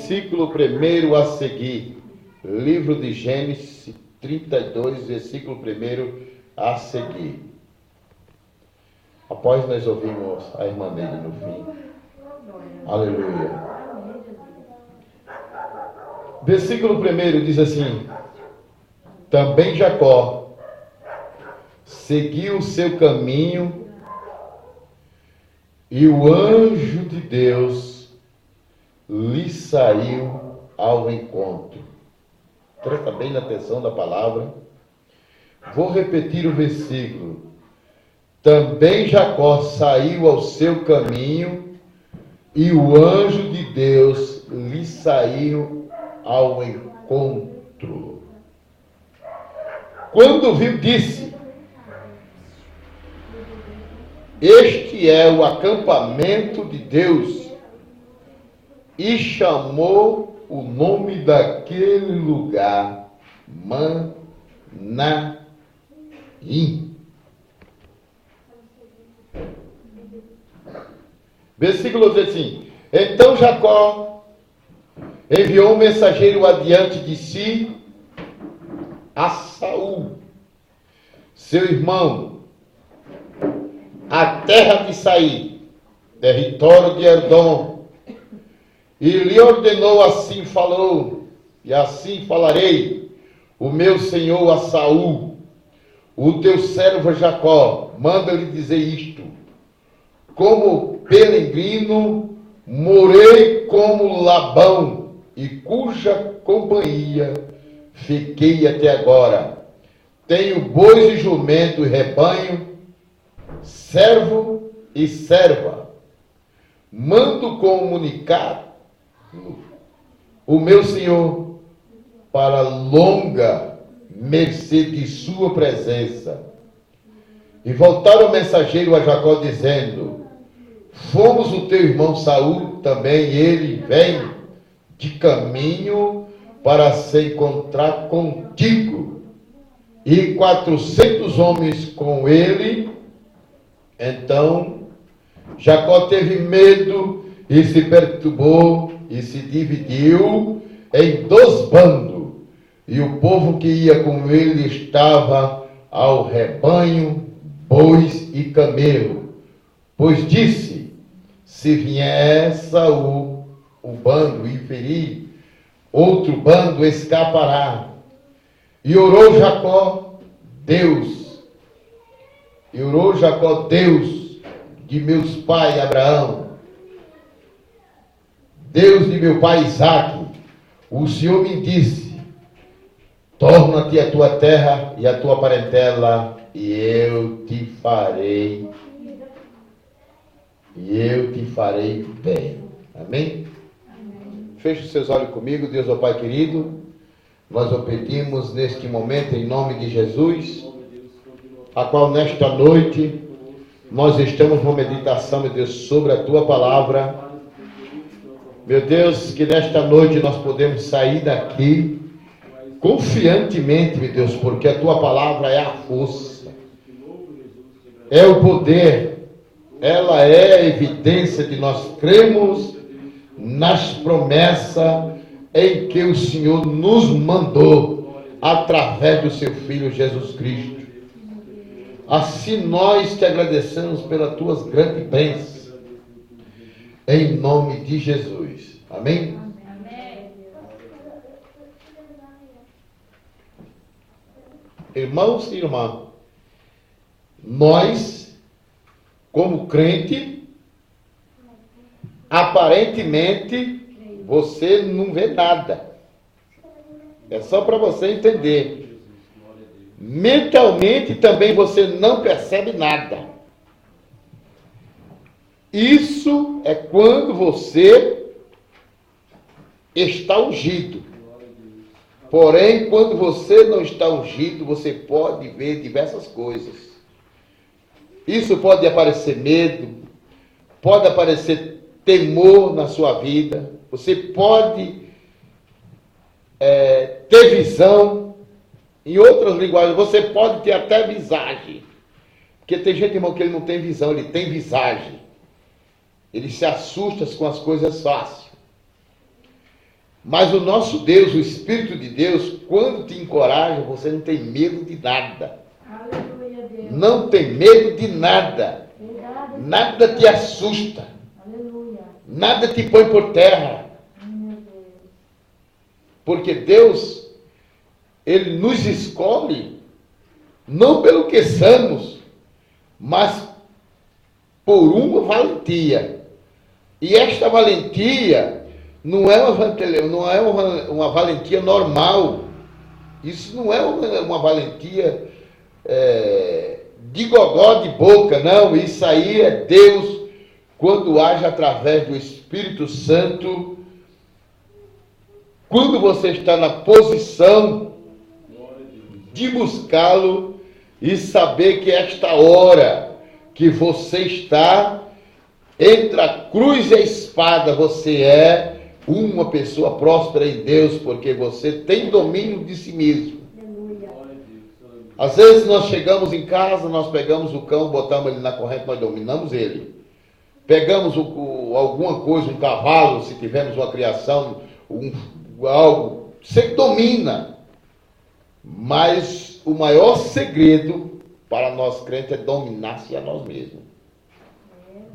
versículo 1 a seguir. Livro de Gênesis 32, versículo 1 a seguir. Após nós ouvimos a irmã Neide no fim. Aleluia. Versículo 1 diz assim: também Jacó seguiu o seu caminho e o anjo de Deus lhe saiu ao encontro. Presta bem atenção da palavra. Vou repetir o versículo. Também Jacó saiu ao seu caminho e o anjo de Deus lhe saiu ao encontro. Quando viu, disse: este é o acampamento de Deus, e chamou o nome daquele lugar Manaim. Versículo 13 assim: então Jacó enviou um mensageiro adiante de si a Saul, seu irmão, a terra de Saí, território de Edom, e lhe ordenou, assim falou, e assim falarei, o meu senhor a Saul, o teu servo Jacó, manda-lhe dizer isto: como peregrino, morei como Labão, e cuja companhia fiquei até agora. Tenho bois e jumento e rebanho, servo e serva. Mando comunicar o meu senhor para longa mercê de sua presença. E voltaram o mensageiro a Jacó dizendo: fomos o teu irmão Saul, também ele vem de caminho para se encontrar contigo, e 400 homens com ele. Então Jacó teve medo e se perturbou e se dividiu em 2 bandos, e o povo que ia com ele estava ao rebanho, bois e camelo. Pois disse: se vier Saul o bando e ferir, outro bando escapará. E orou Jacó Deus de meus pais Abraão, Deus de meu pai Isaque, o Senhor me disse: torna-te a tua terra e a tua parentela, e eu te farei bem. Amém? Feche os seus olhos comigo, Deus, ó Pai querido. Nós o pedimos neste momento em nome de Jesus, a qual nesta noite nós estamos numa meditação, meu Deus, sobre a tua palavra. Meu Deus, que nesta noite nós podemos sair daqui confiantemente, meu Deus, porque a tua palavra é a força, é o poder, ela é a evidência de nós cremos nas promessas em que o Senhor nos mandou através do seu Filho Jesus Cristo. Assim nós te agradecemos pelas tuas grandes bênçãos, em nome de Jesus. Amém? Irmãos e irmãs, nós, como crente, aparentemente você não vê nada. É só para você entender. Mentalmente também você não percebe nada. Isso é quando você está ungido. Porém, quando você não está ungido, você pode ver diversas coisas. Isso pode aparecer medo, pode aparecer temor na sua vida, você pode ter visão. Em outras linguagens, você pode ter até visagem. Porque tem gente, irmão, que ele não tem visão, ele tem visagem. Ele se assusta com as coisas fáceis. Mas o nosso Deus, o Espírito de Deus, quando te encoraja, você não tem medo de nada. Aleluia, Deus. Não tem medo de nada. Verdade. Nada te assusta. Aleluia. Nada te põe por terra. Meu Deus. Porque Deus, Ele nos escolhe, não pelo que somos, mas por uma valentia. E esta valentia não é uma valentia normal. Isso não é uma valentia de gogó de boca, não. Isso aí é Deus, quando age através do Espírito Santo, quando você está na posição de buscá-lo e saber que esta hora que você está entre a cruz e a espada, você é uma pessoa próspera em Deus, porque você tem domínio de si mesmo. Aleluia. Às vezes nós chegamos em casa, nós pegamos o cão, botamos ele na corrente, nós dominamos ele. Pegamos alguma coisa, um cavalo, se tivermos uma criação, algo, você domina. Mas o maior segredo para nós crentes é dominar-se a nós mesmos.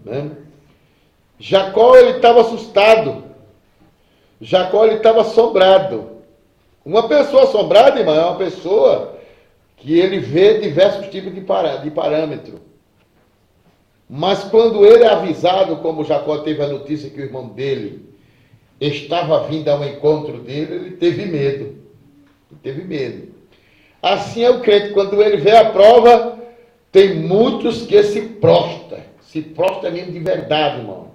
Né? Jacó, ele estava assustado. Jacó, ele estava assombrado. Uma pessoa assombrada, irmão, é uma pessoa que ele vê diversos tipos de parâmetro. Mas quando ele é avisado, como Jacó teve a notícia que o irmão dele estava vindo ao encontro dele, ele teve medo. Ele teve medo. Assim é o crente, quando ele vê a prova, tem muitos que se prostam. Se prostam mesmo de verdade, irmão.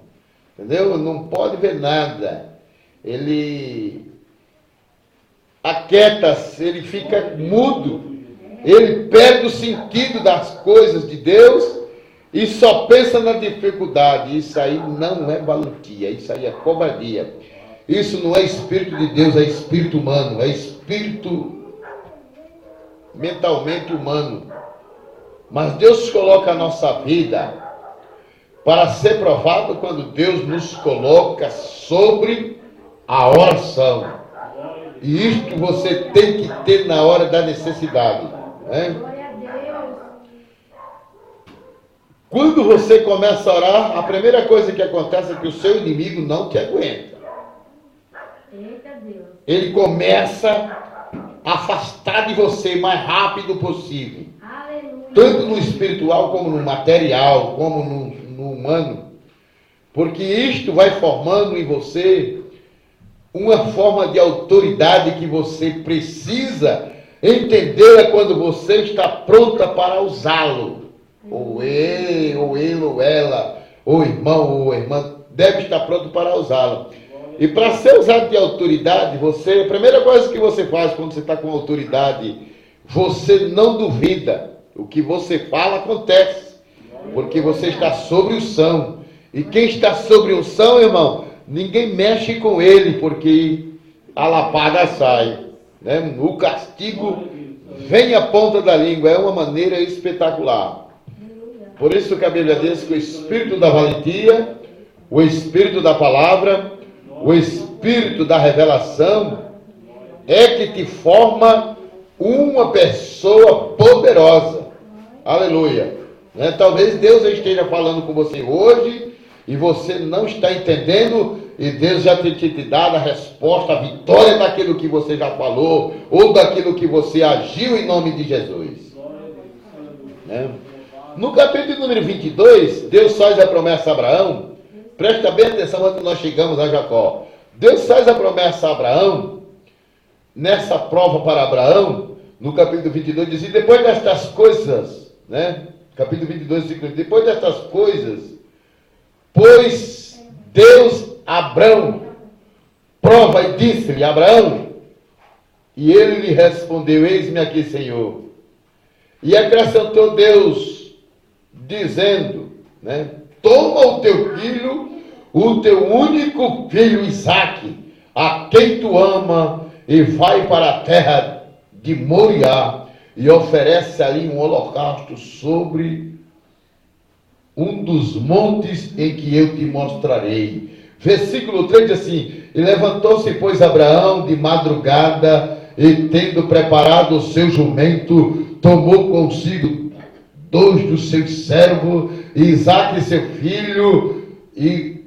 Entendeu? Não pode ver nada. Ele aquieta-se, ele fica mudo. Ele perde o sentido das coisas de Deus e só pensa na dificuldade. Isso aí não é valentia, isso aí é covardia. Isso não é espírito de Deus, é espírito humano, é espírito mentalmente humano. Mas Deus coloca a nossa vida para ser provado quando Deus nos coloca sobre a oração. E isto você tem que ter na hora da necessidade. Né? Glória a Deus. Quando você começa a orar, a primeira coisa que acontece é que o seu inimigo não te aguenta. Eita Deus. Ele começa a afastar de você o mais rápido possível. Aleluia. Tanto no espiritual, como no material, como no humano. Porque isto vai formando em você uma forma de autoridade que você precisa entender quando você está pronta para usá-lo. Ou ele, ou ela, ou irmão, ou irmã, deve estar pronto para usá-lo. E para ser usado de autoridade, a primeira coisa que você faz quando você está com autoridade, você não duvida. O que você fala acontece, porque você está sobre unção. E quem está sobre unção, irmão, ninguém mexe com ele, porque a lapada sai. Né? O castigo vem à ponta da língua, é uma maneira espetacular. Por isso que a Bíblia diz que o espírito da valentia, o espírito da palavra, o espírito da revelação é que te forma uma pessoa poderosa. Aleluia. Né? Talvez Deus esteja falando com você hoje e você não está entendendo e Deus já te dado a resposta, a vitória daquilo que você já falou ou daquilo que você agiu em nome de Jesus. Né? No capítulo número 22, Deus faz a promessa a Abraão. Presta bem atenção antes nós chegamos a Jacó. Deus faz a promessa a Abraão, nessa prova para Abraão, no capítulo 22, diz, e depois destas coisas, né? Capítulo 22, depois destas coisas, pois Deus Abraão prova e disse-lhe, Abraão, e ele lhe respondeu, eis-me aqui, Senhor. E acrescentou Deus, dizendo, né? Toma o teu filho, o teu único filho Isaque, a quem tu ama, e vai para a terra de Moriá, e oferece ali um holocausto sobre um dos montes em que eu te mostrarei. Versículo 3 diz assim: e levantou-se, pois, Abraão de madrugada, e tendo preparado o seu jumento, tomou consigo 2 dos seus servos, Isaque seu filho, e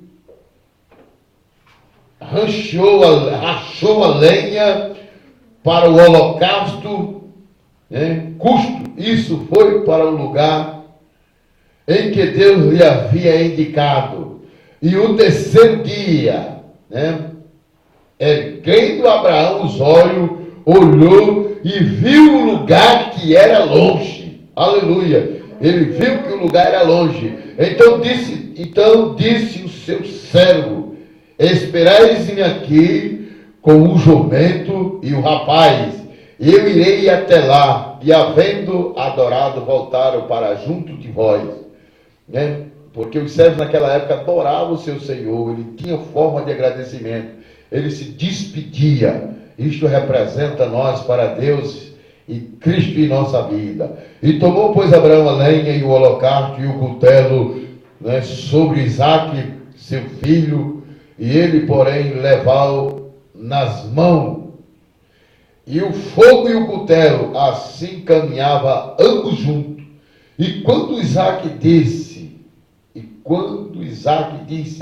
rachou a lenha para o holocausto, custo. Isso foi para o lugar em que Deus lhe havia indicado. E o terceiro dia, erguendo Abraão os olhos, olhou e viu o lugar que era longe. Aleluia! Ele viu que o lugar era longe. Então disse o seu servo: esperai-me aqui com o jumento e o rapaz, eu irei até lá. E havendo adorado, voltaram para junto de vós. Porque os servos naquela época adoravam o seu Senhor, ele tinha forma de agradecimento, ele se despedia. Isto representa nós para Deus e Cristo em nossa vida. E tomou, pois, Abraão a lenha e o holocausto e o cutelo sobre Isaque, seu filho, e ele, porém, levou nas mãos. E o fogo e o cutelo assim caminhava ambos juntos. E quando Isaque disse,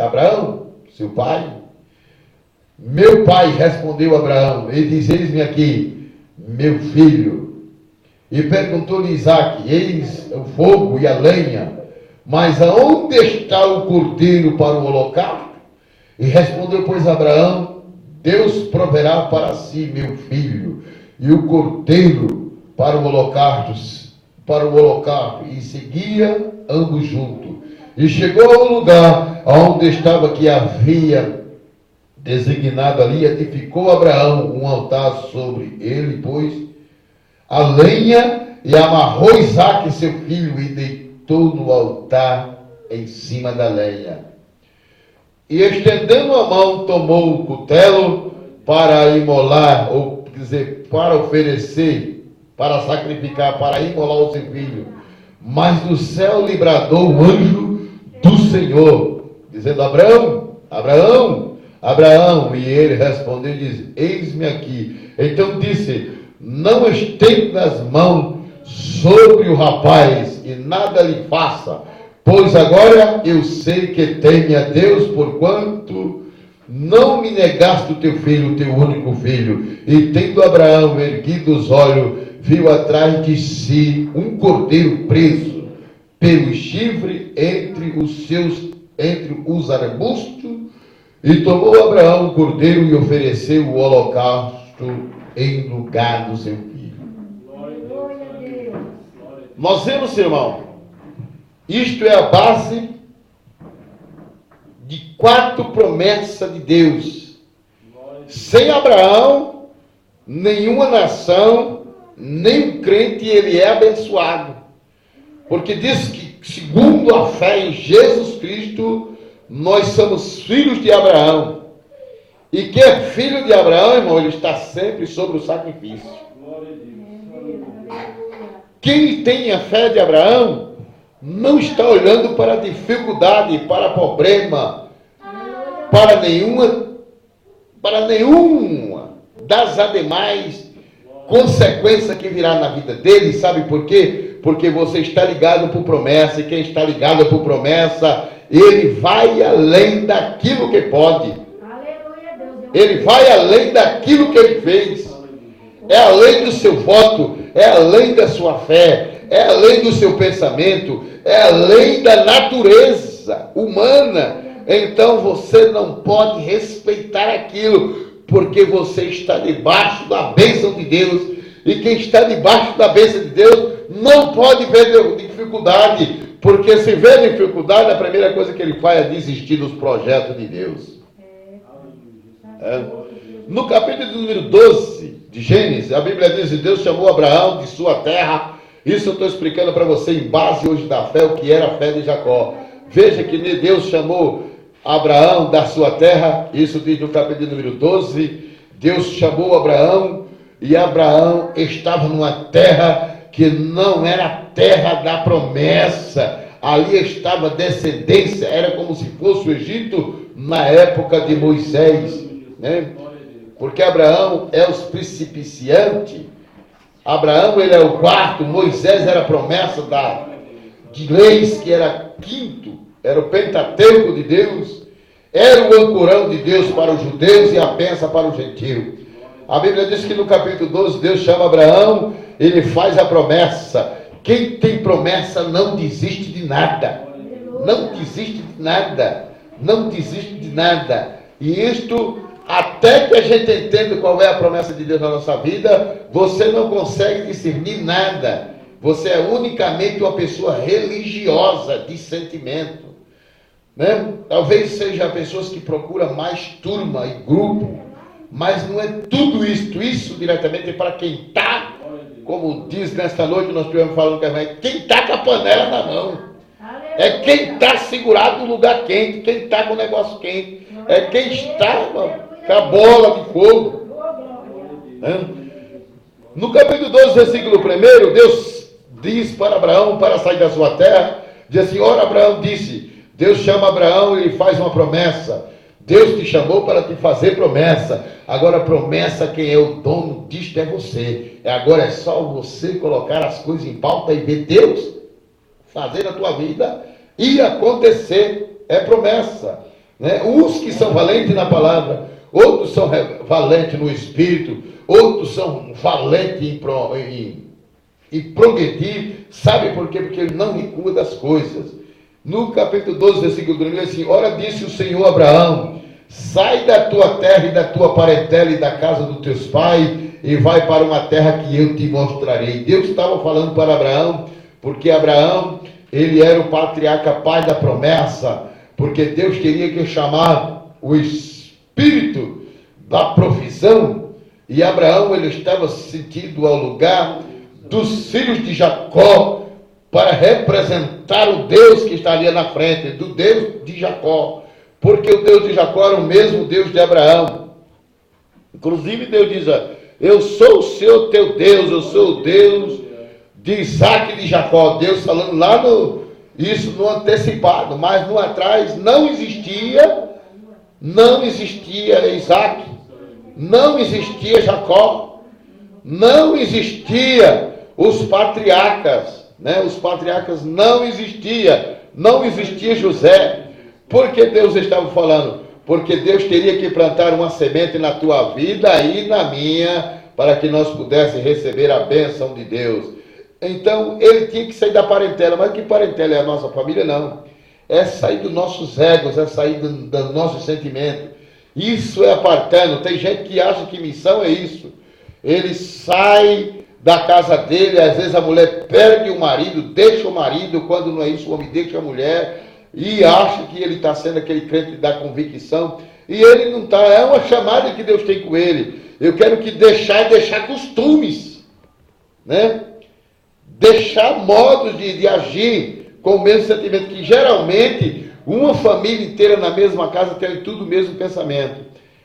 Abraão, seu pai, meu pai, respondeu Abraão, e diz: eis-me aqui, meu filho. E perguntou-lhe Isaque: eis o fogo e a lenha, mas aonde está o cordeiro para o holocausto? E respondeu, pois, Abraão: Deus proverá para si, meu filho, e o cordeiro para o holocausto. E seguia ambos juntos. E chegou ao lugar onde estava que havia designado ali, edificou Abraão um altar sobre ele, pois a lenha, e amarrou Isaque seu filho, e deitou no altar em cima da lenha. E estendendo a mão, tomou o cutelo para imolar, ou quer dizer, para oferecer, para sacrificar, para imolar o seu filho. Mas do céu lhe bradou o anjo do Senhor, dizendo: Abraão, Abraão, Abraão. E ele respondeu e disse: eis-me aqui. Então disse: não estenda as mãos sobre o rapaz, e nada lhe faça, pois agora eu sei que teme a Deus, porquanto não me negaste o teu filho, o teu único filho. E tendo Abraão erguido os olhos, viu atrás de si um cordeiro preso pelo chifre entre os arbustos, e tomou Abraão o cordeiro e ofereceu o holocausto em lugar do seu filho. Glória a Deus. Nós vemos, irmão, isto é a base de 4 promessas de Deus. Sem Abraão, nenhuma nação, nem crente, ele é abençoado. Porque diz que, segundo a fé em Jesus Cristo, nós somos filhos de Abraão. E quem é filho de Abraão, irmão, ele está sempre sobre o sacrifício. Quem tem a fé de Abraão não está olhando para a dificuldade, para problema, para nenhuma das ademais consequências que virá na vida dele. Sabe por quê? Porque você está ligado por promessa, e quem está ligado por promessa, ele vai além daquilo que pode. Ele vai além daquilo que ele fez. É além do seu voto, é além da sua fé, é além do seu pensamento, é além da natureza humana. Então você não pode respeitar aquilo, porque você está debaixo da bênção de Deus. E quem está debaixo da bênção de Deus não pode ver dificuldade, porque se vê dificuldade, a primeira coisa que ele faz é desistir dos projetos de Deus. No capítulo número 12 de Gênesis, a Bíblia diz que Deus chamou Abraão de sua terra. Isso eu estou explicando para você em base hoje da fé, o que era a fé de Jacó. Veja que Deus chamou Abraão da sua terra. Isso diz no capítulo número 12. Deus chamou Abraão, e Abraão estava numa terra que não era a terra da promessa. Ali estava descendência, era como se fosse o Egito, na época de Moisés, né? Porque Abraão é os principiante. Abraão, ele é o quarto, Moisés era a promessa de leis, que era quinto, era o Pentateuco de Deus, era o ancorão de Deus para os judeus e a bênção para o gentio. A Bíblia diz que no capítulo 12, Deus chama Abraão, ele faz a promessa. Quem tem promessa não desiste de nada. Não desiste de nada. Não desiste de nada. E isto, até que a gente entenda qual é a promessa de Deus na nossa vida, você não consegue discernir nada. Você é unicamente uma pessoa religiosa de sentimento, né? Talvez seja pessoas que procuram mais turma e grupo, mas não é tudo isso. Isso diretamente é para quem está, como diz nesta noite, nós estivemos falando que é quem está com a panela na mão. É quem está segurado no lugar quente, quem está com o negócio quente. É quem está com a bola de fogo. No capítulo 12, versículo 1, Deus diz para Abraão, para sair da sua terra, diz assim, ora, Abraão disse, Deus chama Abraão e lhe faz uma promessa. Deus te chamou para te fazer promessa. Agora promessa, quem é o dono disto é você. Agora é só você colocar as coisas em pauta e ver Deus fazer na tua vida e acontecer. É promessa, né? Uns que são valentes na palavra, outros são valentes no espírito, outros são valentes em progredir. Sabe por quê? Porque ele não recua das coisas. No capítulo 12, versículo 1, assim, ora disse o Senhor a Abraão, sai da tua terra e da tua parentela e da casa dos teus pais e vai para uma terra que eu te mostrarei. Deus estava falando para Abraão, porque Abraão, ele era o patriarca, pai da promessa, porque Deus queria que chamar o espírito da provisão, e Abraão, ele estava sentido ao lugar dos filhos de Jacó, para representar o Deus que está ali na frente, do Deus de Jacó, porque o Deus de Jacó era o mesmo Deus de Abraão. Inclusive Deus diz, eu sou o Senhor teu Deus, eu sou o Deus de Isaac e de Jacó. Deus falando lá isso no antecipado, mas no atrás não existia Isaac, não existia Jacó, não existia os patriarcas, né? Os patriarcas não existia José. Por que Deus estava falando? Porque Deus teria que plantar uma semente na tua vida e na minha, para que nós pudéssemos receber a bênção de Deus. Então, ele tinha que sair da parentela. Mas que parentela é a nossa família? Não. É sair dos nossos egos, é sair do nosso sentimento. Isso é apartando. Tem gente que acha que missão é isso. Ele sai da casa dele, às vezes a mulher perde o marido, deixa o marido, quando não é isso, o homem deixa a mulher, e acha que ele está sendo aquele crente da convicção, e ele não está. É uma chamada que Deus tem com ele. Eu quero que deixar costumes, né? Deixar modos de agir com o mesmo sentimento, que geralmente uma família inteira na mesma casa tem tudo o mesmo pensamento.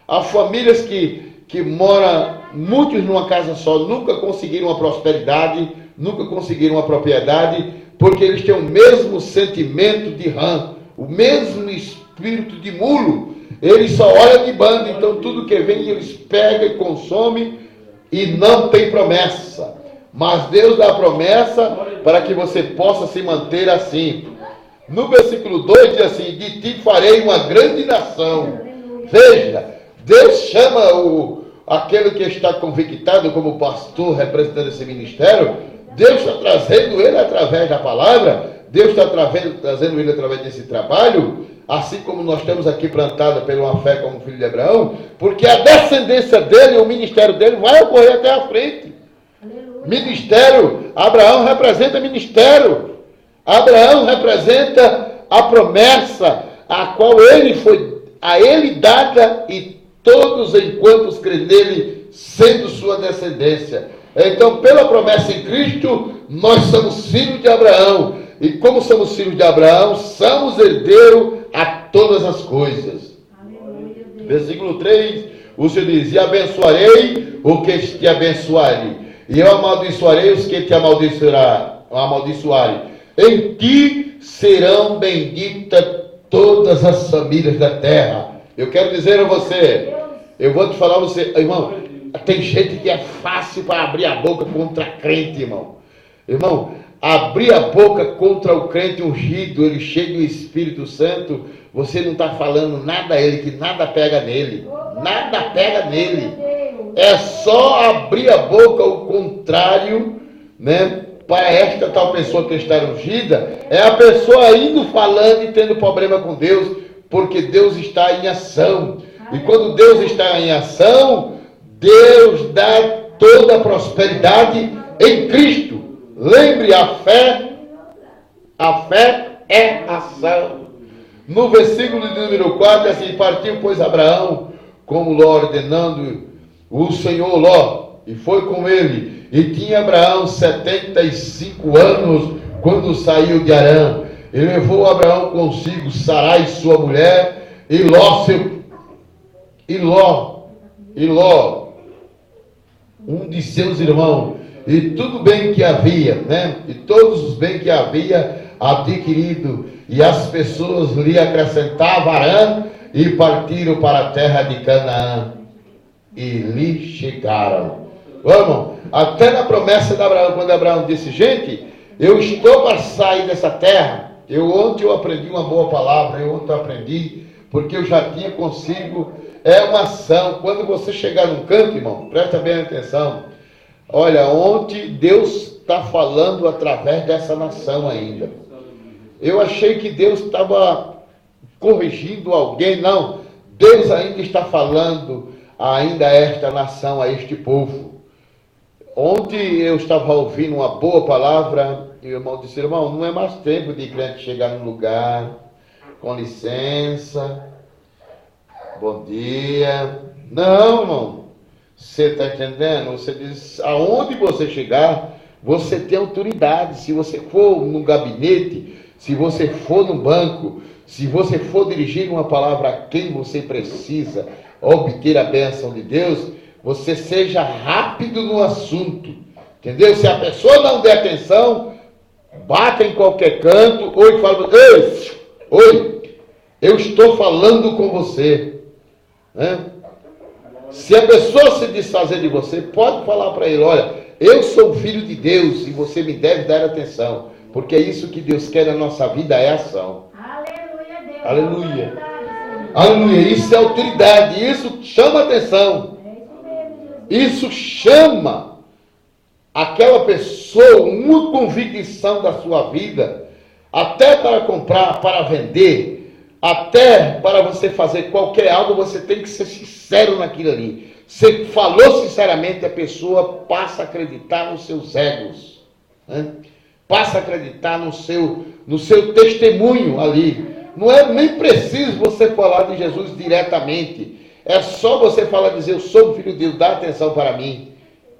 Há famílias que moram muitos numa casa só, nunca conseguiram uma prosperidade, nunca conseguiram uma propriedade, porque eles têm o mesmo sentimento de rã, o mesmo espírito de mulo. Eles só olham de banda, então tudo que vem eles pegam e consomem e não tem promessa. Mas Deus dá a promessa para que você possa se manter assim. No versículo 2 diz assim, de ti farei uma grande nação. Veja, Deus chama aquele que está convictado como pastor, representando esse ministério. Deus está trazendo ele através da palavra, Deus está trazendo ele através desse trabalho, assim como nós temos aqui plantado pela fé como filho de Abraão, porque a descendência dele, o ministério dele vai ocorrer até a frente. Aleluia. Ministério, Abraão representa ministério, Abraão representa a promessa a qual a ele dada, e todos enquanto creem nele, sendo sua descendência. Então, pela promessa em Cristo, nós somos filhos de Abraão. E como somos filhos de Abraão, somos herdeiros a todas as coisas. Aleluia. Versículo 3, o Senhor diz, e abençoarei o que te abençoarem, e eu amaldiçoarei os que te amaldiçoarem. Em ti serão benditas todas as famílias da terra. Eu quero dizer a você, eu vou te falar a você, irmão, tem gente que é fácil para abrir a boca contra crente, irmão. Irmão, abrir a boca contra o crente ungido, ele cheio do Espírito Santo, você não está falando nada a ele, que nada pega nele. Nada pega nele. É só abrir a boca ao contrário, né? Para esta tal pessoa que está ungida, é a pessoa indo falando e tendo problema com Deus, porque Deus está em ação. E quando Deus está em ação, Deus dá toda a prosperidade em Cristo. Lembre, a fé é ação. No versículo de número 4, assim, partiu, pois, Abraão, como Ló ordenando o Senhor Ló, e foi com ele. E tinha Abraão 75 anos, quando saiu de Harã. E levou Abraão consigo Sarai, sua mulher, e Ló, um de seus irmãos, e tudo bem que havia, né? E todos os bens que havia adquirido, e as pessoas lhe acrescentavam Harã, e partiram para a terra de Canaã, e lhe chegaram. Vamos, até na promessa de Abraão, quando Abraão disse, gente, eu estou para sair dessa terra. Ontem eu aprendi uma boa palavra, ontem eu aprendi, porque eu já tinha consigo, é uma ação. Quando você chegar num canto, irmão, presta bem atenção. Olha, ontem Deus está falando através dessa nação ainda. Eu achei que Deus estava corrigindo alguém, não. Deus ainda está falando ainda a esta nação, a este povo. Ontem eu estava ouvindo uma boa palavra, e o irmão disse, irmão, não é mais tempo de crente chegar num lugar, com licença, bom dia. Não, irmão, você está entendendo? Você diz, aonde você chegar, você tem autoridade. Se você for no gabinete, se você for no banco, se você for dirigir uma palavra a quem você precisa obter a bênção de Deus, você seja rápido no assunto, entendeu? Se a pessoa não der atenção, bata em qualquer canto, ou fala, oi, eu estou falando com você, né? Se a pessoa se desfazer de você, pode falar para ele, olha, eu sou filho de Deus e você me deve dar atenção, porque é isso que Deus quer na nossa vida, é ação. Aleluia, Deus. Aleluia. Aleluia, isso é autoridade, isso chama atenção. Isso chama aquela pessoa, uma convicção da sua vida, até para comprar, para vender, até para você fazer qualquer algo, você tem que ser sincero naquilo ali. Você falou sinceramente, a pessoa passa a acreditar nos seus egos, né? Passa a acreditar no seu testemunho ali. Não é nem preciso você falar de Jesus diretamente. É só você falar, dizer, eu sou o filho de Deus, dá atenção para mim.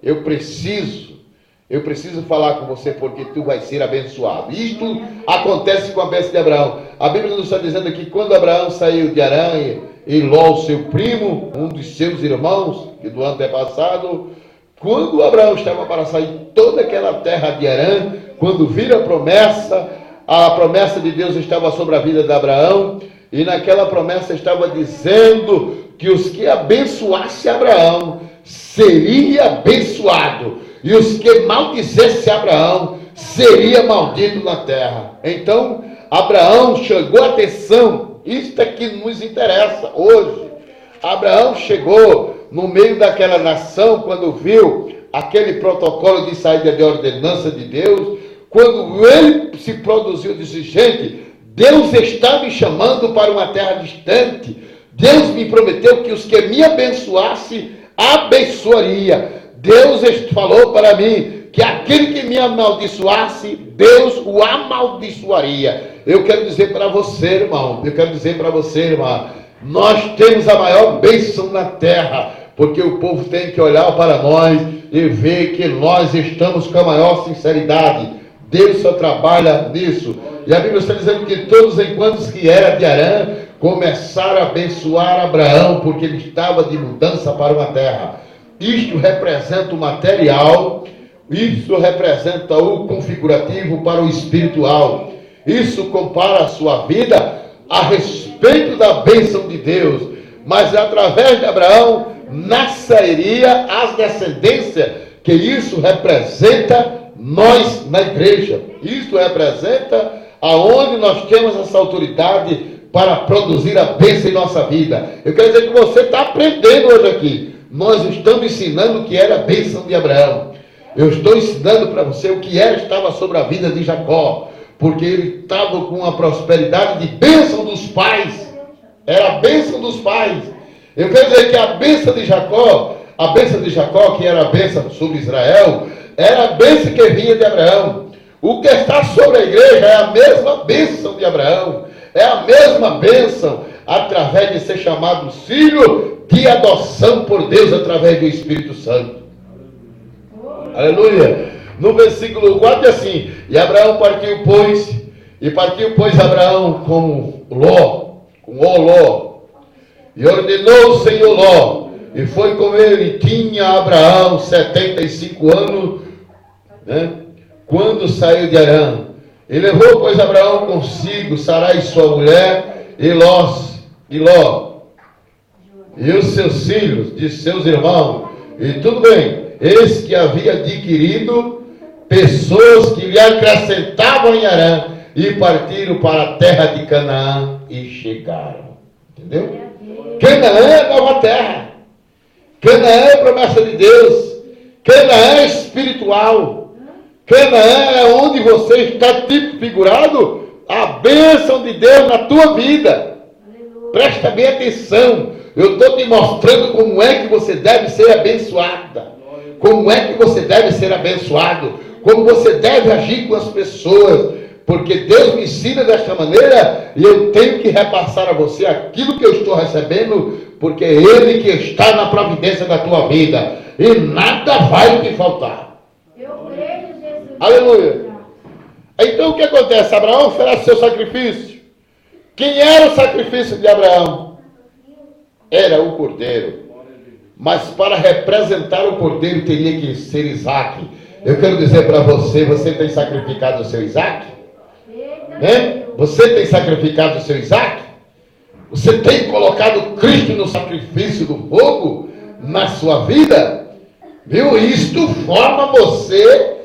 Eu preciso falar com você porque tu vai ser abençoado. Isto acontece com a bênção de Abraão. A Bíblia nos está dizendo aqui, quando Abraão saiu de Harã, e Ló, seu primo, um dos seus irmãos, que do antepassado, quando Abraão estava para sair toda aquela terra de Harã, quando viram a promessa de Deus estava sobre a vida de Abraão, e naquela promessa estava dizendo que os que abençoasse Abraão seria abençoado, e os que maldizesse Abraão seria maldito na terra. Então Abraão chegou a atenção, isto é que nos interessa hoje. Abraão chegou no meio daquela nação, quando viu aquele protocolo de saída de ordenança de Deus, quando ele se produziu, disse, gente, Deus está me chamando para uma terra distante. Deus me prometeu que os que me abençoasse, abençoaria. Deus falou para mim que aquele que me amaldiçoasse, Deus o amaldiçoaria. Eu quero dizer para você, irmão, irmã, nós temos a maior bênção na terra, porque o povo tem que olhar para nós e ver que nós estamos com a maior sinceridade. Deus só trabalha nisso. E a Bíblia está dizendo que todos, enquanto que era de Harã, começaram a abençoar Abraão, porque ele estava de mudança para uma terra. Isto representa o material, isso representa o configurativo para o espiritual. Isso compara a sua vida a respeito da bênção de Deus, mas através de Abraão nasceria as descendências, que isso representa nós na igreja. Isso representa aonde nós temos essa autoridade para produzir a bênção em nossa vida. Eu quero dizer que você está aprendendo hoje aqui. Nós estamos ensinando o que era a bênção de Abraão. Eu estou ensinando para você o que estava sobre a vida de Jacó, porque ele estava com a prosperidade de bênção dos pais. Era a bênção dos pais. Eu quero dizer que a bênção de Jacó, que era a bênção sobre Israel, era a bênção que vinha de Abraão. O que está sobre a igreja é a mesma bênção de Abraão. É a mesma bênção através de ser chamado filho de adoção por Deus através do Espírito Santo. Aleluia. No versículo 4 é assim: e Abraão partiu, pois Abraão com Ló, e ordenou o Senhor Ló, e foi com ele. Tinha Abraão 75 anos, né, quando saiu de Harã. E levou, pois, Abraão consigo Sarai, sua mulher, e Ló, e os seus filhos, de seus irmãos, e tudo bem. Eis que havia adquirido pessoas que lhe acrescentavam em Harã, e partiram para a terra de Canaã e chegaram. Entendeu? Canaã é nova terra. Canaã é promessa de Deus. Canaã é espiritual. Canaã é onde você está tipo figurado a bênção de Deus na tua vida. Presta bem atenção. Eu estou te mostrando como é que você deve ser abençoada. Como é que você deve ser abençoado. Como você deve agir com as pessoas. Porque Deus me ensina desta maneira e eu tenho que repassar a você aquilo que eu estou recebendo, porque é Ele que está na providência da tua vida. E nada vai te faltar. Eu creio, Jesus. Aleluia. Então o que acontece? Abraão oferece seu sacrifício. Quem era o sacrifício de Abraão? Era o cordeiro. Mas para representar o cordeiro teria que ser Isaac. Eu quero dizer para você, você tem sacrificado o seu Isaac? Né? Você tem sacrificado o seu Isaac? Você tem colocado Cristo no sacrifício do fogo na sua vida? Viu? Isto forma você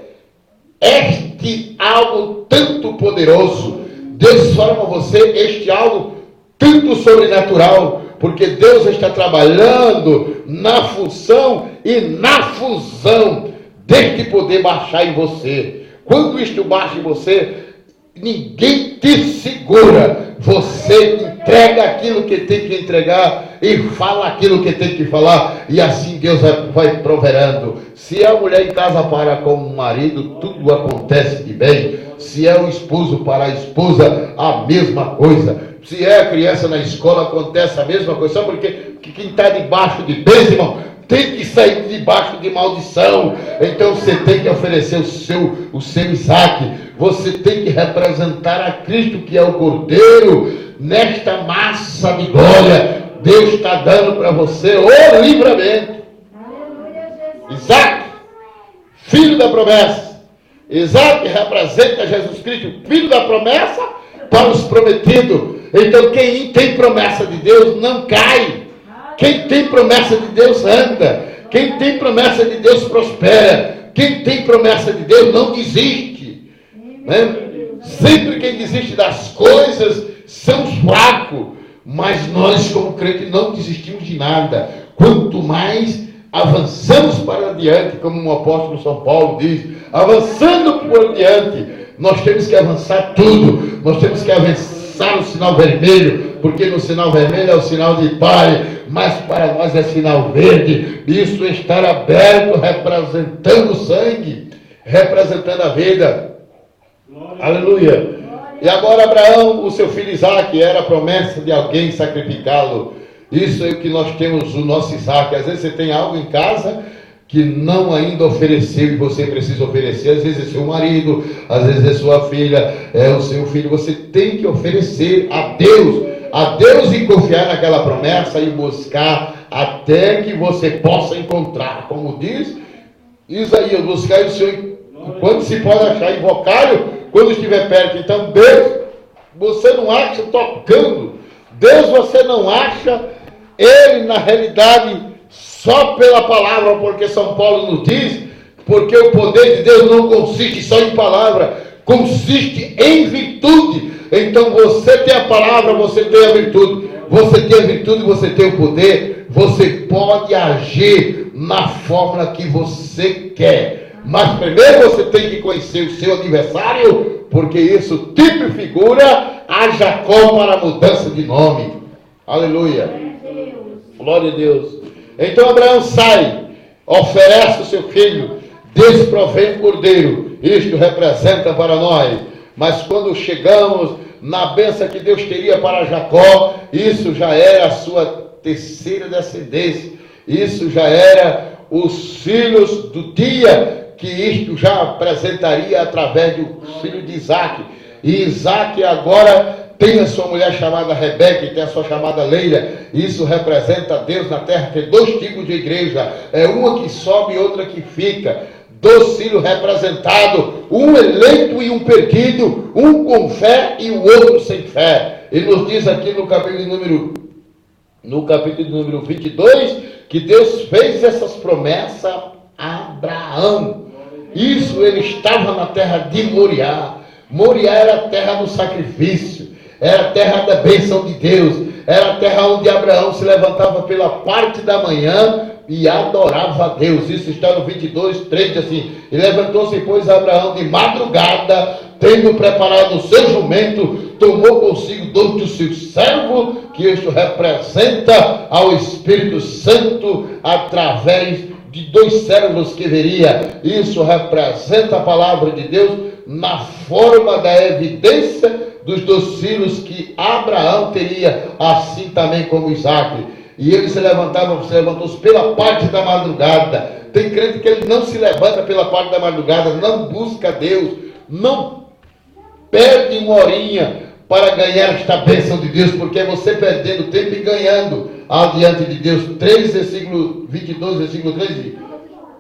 este algo tanto poderoso. Deus forma você este algo tanto sobrenatural, porque Deus está trabalhando na função e na fusão deste poder baixar em você. Quando isto baixa em você, ninguém te segura. Você entrega aquilo que tem que entregar e fala aquilo que tem que falar, e assim Deus vai proverando. Se é a mulher em casa para com o marido, tudo acontece de bem. Se é o esposo para a esposa, a mesma coisa. Se é a criança na escola, acontece a mesma coisa. Sabe por quê? Porque quem está debaixo de bênção tem que sair debaixo de maldição. Então você tem que oferecer o seu Isaac. Você tem que representar a Cristo, que é o Cordeiro, nesta massa de glória. Deus está dando para você o livramento. Isaac, filho da promessa. Isaac representa Jesus Cristo, filho da promessa, para os prometidos. Então quem tem promessa de Deus não cai. Quem tem promessa de Deus anda. Quem tem promessa de Deus prospera. Quem tem promessa de Deus não desiste. Né? Sempre quem desiste das coisas são fracos. Mas nós, como crentes, não desistimos de nada. Quanto mais avançamos para diante, como o apóstolo São Paulo diz, avançando por diante, nós temos que avançar tudo. Nós temos que avançar o sinal vermelho, porque no sinal vermelho é o sinal de paz, mas para nós é sinal verde. Isso é estar aberto, representando o sangue, representando a vida. Glória. Aleluia. E agora Abraão, o seu filho Isaac, era a promessa de alguém sacrificá-lo. Isso é o que nós temos, o nosso Isaac. Às vezes você tem algo em casa que não ainda ofereceu e você precisa oferecer. Às vezes é seu marido, às vezes é sua filha, é o seu filho. Você tem que oferecer a Deus e confiar naquela promessa e buscar até que você possa encontrar. Como diz Isaías, buscar o Senhor quando se pode achar, invocar-o quando estiver perto. Então Deus você não acha tocando. Deus você não acha Ele na realidade só pela palavra, porque São Paulo nos diz, porque o poder de Deus não consiste só em palavra, consiste em virtude. Então você tem a palavra, você tem a virtude. Você tem a virtude, você tem o poder. Você pode agir na forma que você quer. Mas primeiro você tem que conhecer o seu adversário, porque isso tipo e figura a Jacó para a mudança de nome. Aleluia. Glória a Deus. Então Abraão sai, oferece o seu filho, Deus provém o cordeiro. Isto representa para nós. Mas quando chegamos na bênção que Deus teria para Jacó, isso já era a sua terceira descendência. Isso já era os filhos do dia que isto já apresentaria através do filho de Isaac. E Isaac agora tem a sua mulher chamada Rebeca e tem a sua chamada Leila. Isso representa Deus na terra. Tem dois tipos de igreja. É uma que sobe e outra que fica. Dois filhos representados. Um eleito e um perdido. Um com fé e o outro sem fé. Ele nos diz aqui no capítulo número 22 que Deus fez essas promessas a Abraão. Isso ele estava na terra de Moriá. Moriá era a terra do sacrifício. Era a terra da bênção de Deus. Era a terra onde Abraão se levantava pela parte da manhã e adorava a Deus. Isso está no 22:3, assim. E levantou-se, pois, Abraão de madrugada, tendo preparado o seu jumento, tomou consigo 2 dos seus servos, que isto representa ao Espírito Santo, através de 2 servos que viria. Isso representa a palavra de Deus na forma da evidência dos 2 filhos que Abraão teria, assim também como Isaac. E ele se levantou-se pela parte da madrugada. Tem crente que ele não se levanta pela parte da madrugada, não busca Deus, não perde uma horinha para ganhar esta bênção de Deus, porque é você perdendo tempo e ganhando adiante de Deus. 3, versículo 22, versículo 13.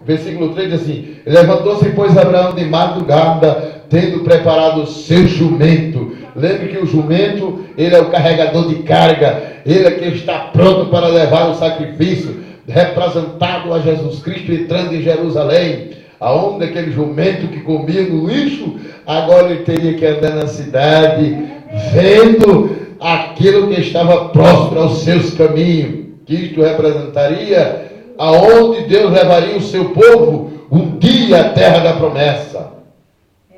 Versículo 3 assim: levantou-se, pois, Abraão de madrugada, tendo preparado o seu jumento. Lembre que o jumento, ele é o carregador de carga, ele é que está pronto para levar o sacrifício, representado a Jesus Cristo entrando em Jerusalém. Aonde aquele jumento que comia no lixo, agora ele teria que andar na cidade, vendo aquilo que estava próximo aos seus caminhos. Que isto representaria aonde Deus levaria o seu povo um dia à terra da promessa.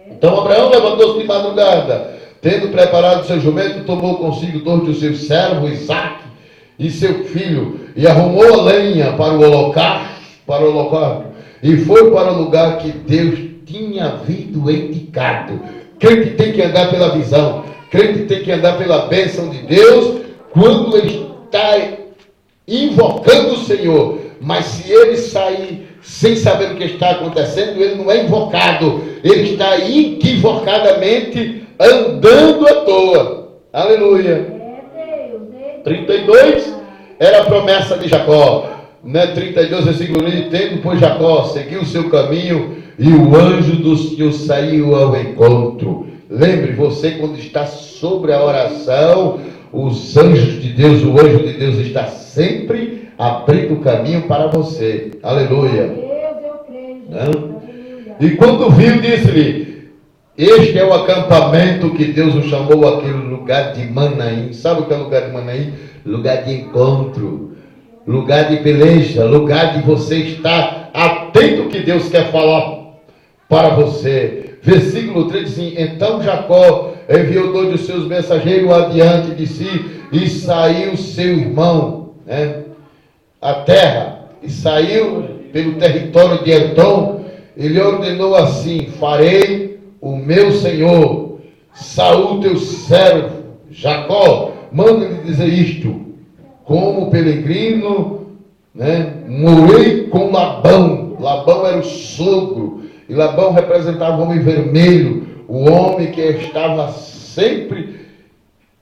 Então Abraão levantou-se de madrugada, tendo preparado o seu jumento, tomou consigo 2 dos seus servos, Isaque e seu filho, e arrumou a lenha para o holocausto, e foi para o lugar que Deus tinha havido indicado. Crente tem que andar pela visão, crente tem que andar pela bênção de Deus, quando ele está invocando o Senhor. Mas se ele sair sem saber o que está acontecendo, ele não é invocado, ele está equivocadamente andando à toa. Aleluia. 32 era a promessa de Jacó, né? 32, versículo 1: tendo, pois, Jacó seguiu o seu caminho, e o anjo do Senhor saiu ao encontro. Lembre, você, quando está sobre a oração, os anjos de Deus, o anjo de Deus está sempre abrindo o caminho para você. Aleluia. Não? E quando viu, disse-lhe: este é o acampamento que Deus o chamou, aquele lugar de Manaim. Sabe o que é lugar de Manaim? Lugar de encontro, lugar de peleja, lugar de você estar atento que Deus quer falar para você. Versículo 3 diz assim: então Jacó enviou 2 dos seus mensageiros adiante de si, e saiu seu irmão, né, a terra, e saiu pelo território de Edom. Ele ordenou assim: farei o meu senhor Saul teu servo Jacó, manda-lhe dizer isto: como peregrino, né, morei com Labão. Labão era o sogro, e Labão representava o homem vermelho, o homem que estava sempre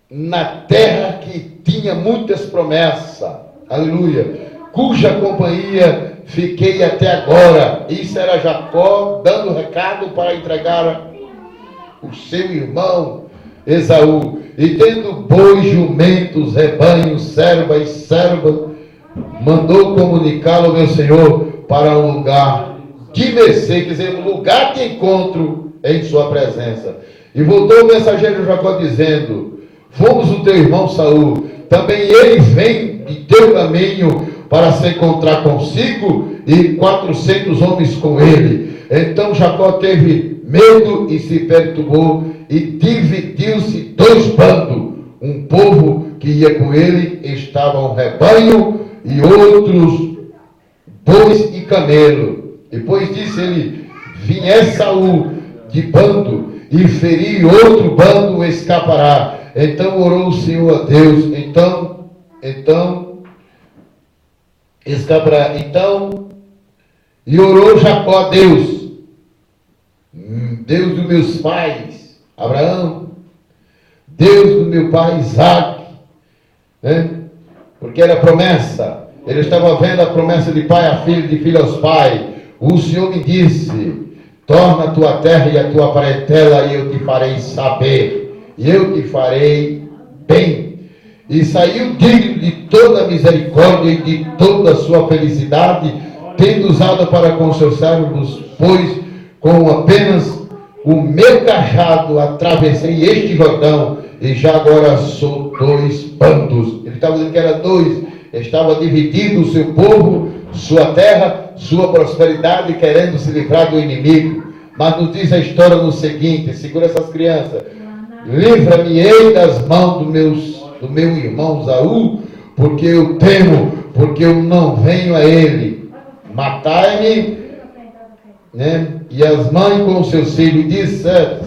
na terra que tinha muitas promessas. Aleluia. Cuja companhia fiquei até agora. Isso era Jacó dando recado para entregar o seu irmão Esaú. e tendo bois, jumentos, rebanhos, serva e serva, mandou comunicá-lo, meu Senhor, para um lugar de mercê, quer dizer, um lugar de encontro em sua presença. E voltou o mensageiro Jacó dizendo: fomos o teu irmão Saul, também ele vem de teu caminho para se encontrar consigo, e 400 homens com ele. Então Jacó teve medo e se perturbou, e dividiu-se dois bandos. Um povo que ia com ele estava um rebanho, e outros bois e camelo. Depois disse ele: vier Saul de bando, e ferir outro bando escapará. Então orou o Senhor a Deus, escapará. E orou Jacó a Deus, Deus dos meus pais, Abraão, Deus do meu pai Isaac, né? Porque era promessa, ele estava vendo a promessa de pai a filho, de filho aos pais. O Senhor me disse: torna a tua terra e a tua parentela, e eu te farei saber, e eu te farei bem. E saiu digno de toda a misericórdia e de toda a sua felicidade, tendo usado para com seus servos, pois com apenas o meu cajado atravessei este Jordão, e já agora sou dois bandos. Ele estava dizendo que era dois, estava dividido o seu povo, sua terra, sua prosperidade, querendo se livrar do inimigo. Mas nos diz a história no seguinte, segura essas crianças: livra-me-ei das mãos do meu irmão Saul, porque eu temo, porque eu não venho a ele. Matai-me, né? E as mães com seus filhos disse: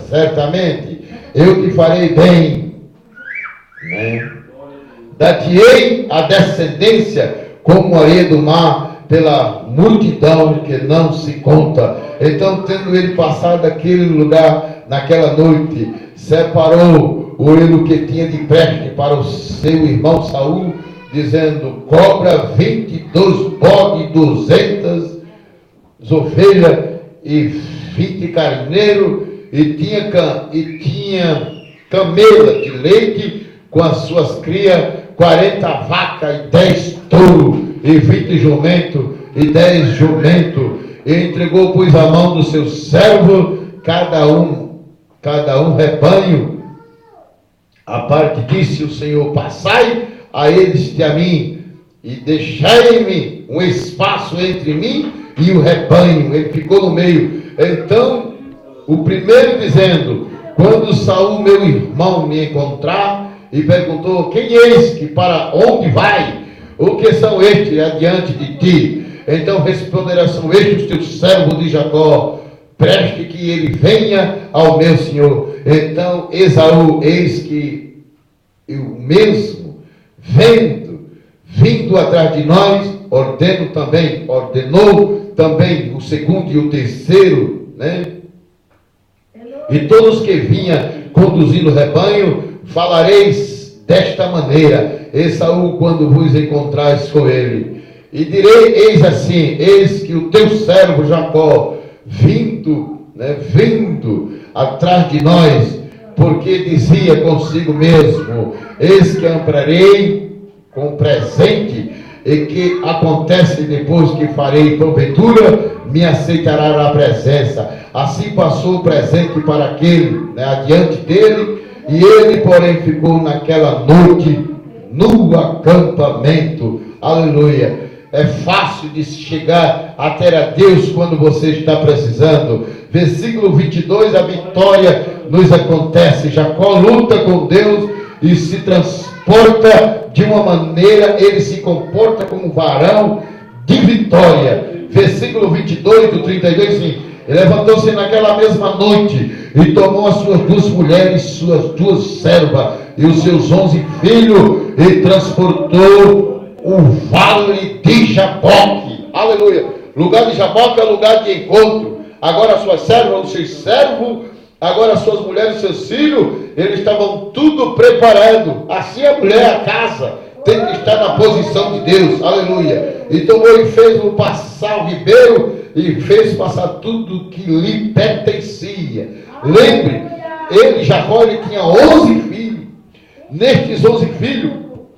certamente eu te farei bem, né? Dar-te-ei a descendência como a areia do mar, pela multidão que não se conta. Então, tendo ele passado daquele lugar naquela noite, separou o ele que tinha de preste para o seu irmão Saul, dizendo: cobra 22 bodes, 200 ovelhas e 20 carneiros, e tinha camela de leite com as suas crias, 40 vacas e 10 touros, e 20 jumentos e 10 jumentos, e entregou, pois, a mão do seu servo, cada um rebanho a parte. Disse o Senhor: passai a eles e a mim, e deixai-me um espaço entre mim e o rebanho. Ele ficou no meio. Então o primeiro dizendo: quando Saul meu irmão me encontrar, e perguntou: quem és, que para onde vai? O que são estes adiante de ti? Então responderá: são estes os teus servos de Jacó, preste que ele venha ao meu senhor. Então Esaú, eis que eu mesmo vindo atrás de nós, ordenou também o segundo e o terceiro, né? E todos que vinha conduzindo o rebanho, falareis desta maneira: Esaú, quando vos encontrares com ele, e direi: eis assim, eis que o teu servo Jacó vindo atrás de nós, porque dizia consigo mesmo: eis que amparei com presente, e que acontece depois que farei porventura, me aceitará na presença. Assim passou o presente para aquele, né, adiante dele, e ele, porém, ficou naquela noite no acampamento. Aleluia. É fácil de chegar até a Deus quando você está precisando. Versículo 22, a vitória nos acontece. Jacó luta com Deus e se transporta de uma maneira, ele se comporta como um varão de vitória. Versículo 22 do 32, sim. Ele levantou-se naquela mesma noite e tomou as suas 2 mulheres, suas 2 servas e os seus 11 filhos, e transportou o vale de Jaboque. Aleluia. Lugar de Jaboque é lugar de encontro. Agora as suas servas, os seus servos, agora as suas mulheres e seus filhos, eles estavam tudo preparando. Assim a mulher, a casa, tem que estar na posição de Deus. Aleluia. Então ele fez passar o ribeiro e fez passar tudo que lhe pertencia. Lembre, Jacó, ele tinha 11 filhos. nestes 11 filhos,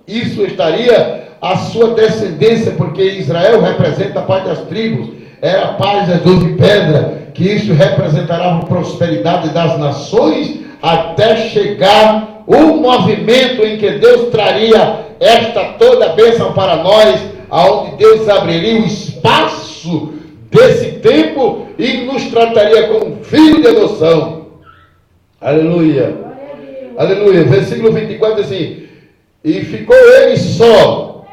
isso estaria a sua descendência, porque Israel representa a paz das tribos, era a paz das 12 pedras, que isso representará a prosperidade das nações, até chegar o movimento em que Deus traria esta toda bênção para nós, aonde Deus abriria o espaço desse tempo e nos trataria como filho de adoção. Aleluia. Aleluia. Versículo 24 diz assim: e ficou ele só,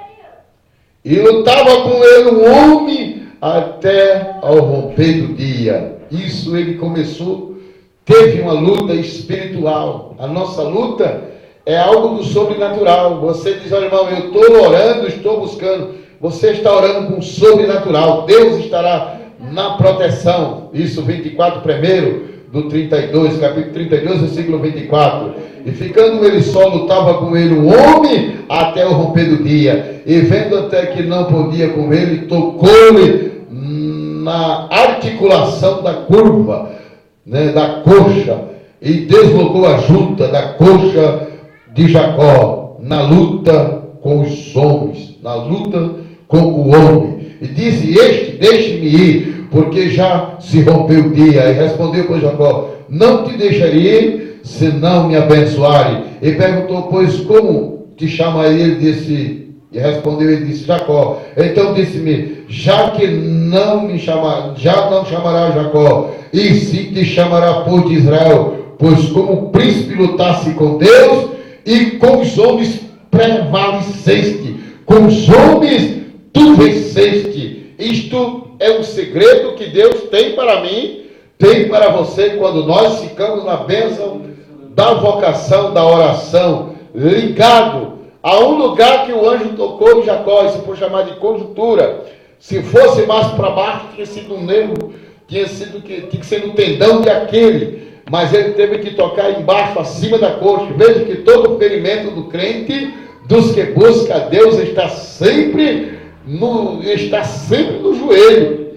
e lutava com ele um homem até ao romper do dia. Isso ele começou, teve uma luta espiritual. A nossa luta é algo do sobrenatural. Você diz: olha, irmão, eu estou orando, estou buscando. Você está orando com o sobrenatural. Deus estará na proteção. Isso 24 primeiro do 32, capítulo 32, versículo 24. E ficando ele só, lutava com ele um homem até o romper do dia. E vendo até que não podia com ele, tocou-lhe na articulação da curva, né, da coxa, e deslocou a junta da coxa de Jacó, na luta com os homens, na luta com o homem. E disse: este, deixe-me ir, porque já se rompeu o dia. E respondeu por Jacó: não te deixarei, se não me abençoarem. E perguntou: pois como te chamarei? Ele disse, e respondeu, ele disse: Jacó. Então disse-me: já que não me chamar, já não chamará Jacó, e se te chamará povo de Israel, pois como o príncipe lutasse com Deus, e com os homens prevaleceste, com os homens tu venceste. Isto é um segredo que Deus tem para mim, tem para você, quando nós ficamos na bênção da vocação, da oração, ligado a um lugar que o anjo tocou em Jacó. Isso foi chamado de conjuntura. Se fosse mais para baixo, tinha sido um nervo, tinha que ser no tendão de Aquiles, mas ele teve que tocar embaixo, acima da coxa. Veja que todo o ferimento do crente, dos que buscam a Deus, está sempre no joelho.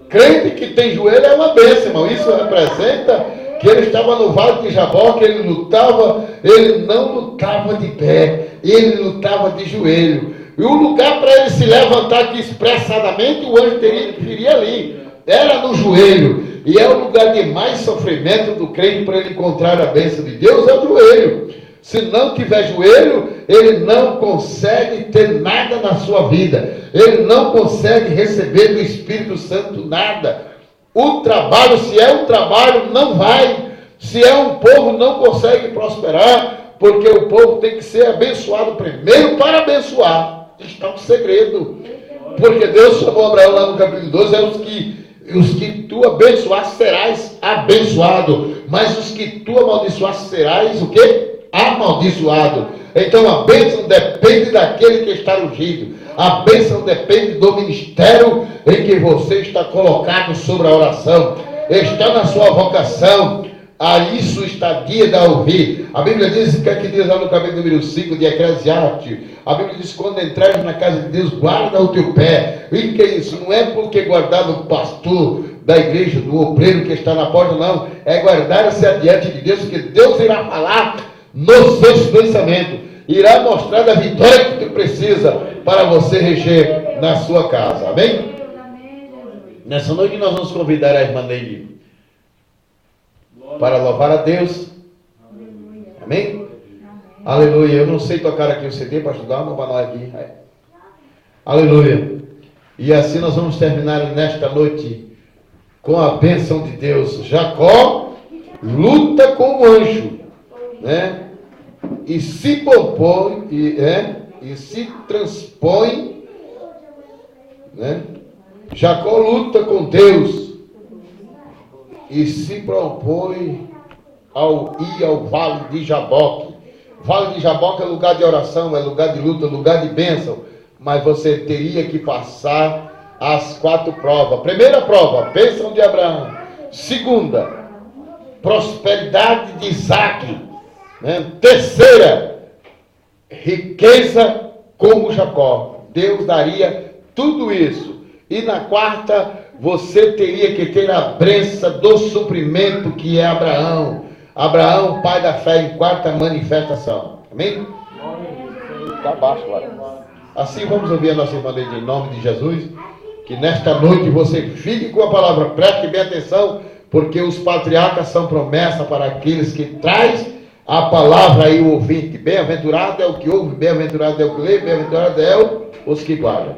Crente que tem joelho é uma bênção, irmão. Isso representa que ele estava no vale de Jaboque, ele não lutava de pé, ele lutava de joelho. E o lugar para ele se levantar aqui expressadamente, o anjo teria que vir ali, era no joelho. E é o lugar de mais sofrimento do crente para ele encontrar a bênção de Deus, é o joelho. Se não tiver joelho, ele não consegue ter nada na sua vida, ele não consegue receber do Espírito Santo nada. O trabalho, se é um trabalho, não vai. Se é um povo, não consegue prosperar, porque o povo tem que ser abençoado primeiro para abençoar. Está um segredo, porque Deus chamou Abraão lá no capítulo 12, os que tu abençoar serás abençoado, mas os que tu amaldiçoar serás o quê? Amaldiçoado. Então a bênção depende daquele que está ungido. A bênção depende do ministério em que você está colocado sobre a oração. Está na sua vocação. A isso está dia de ouvir. A Bíblia diz, que aqui diz lá no capítulo número 5 de Eclesiastes, a Bíblia diz: quando entrares na casa de Deus, guarda o teu pé. E que é isso? Não é porque guardar do pastor da igreja, do obreiro que está na porta, não. É guardar-se adiante de Deus, que Deus irá falar nos seus pensamentos, irá mostrar a vitória que tu precisa para você reger na sua casa. Amém? Nessa noite nós vamos convidar a irmã Neide para louvar a Deus. Amém? Aleluia. Eu não sei tocar aqui o CD para ajudar, mas para nós aqui. Aleluia. E assim nós vamos terminar nesta noite com a bênção de Deus. Jacó luta com o anjo, né? E se propõe, e se transpõe, né? Jacó luta com Deus e se propõe ao ir ao vale de Jaboque. Vale de Jaboque é lugar de oração, é lugar de luta, lugar de bênção. Mas você teria que passar as 4 provas. Primeira prova, bênção de Abraão. Segunda, prosperidade de Isaac. Né? Terceira, riqueza como Jacó. Deus daria tudo isso. E na quarta, você teria que ter a bênção do suprimento, que é Abraão. Abraão, pai da fé, em quarta manifestação. Amém? Está baixo lá. Assim vamos ouvir a nossa irmã Neide em nome de Jesus. Que nesta noite você fique com a palavra, preste bem atenção, porque os patriarcas são promessa para aqueles que traz a palavra e o ouvinte. Bem-aventurado é o que ouve, bem-aventurado é o que lê, bem-aventurado é os que guardam.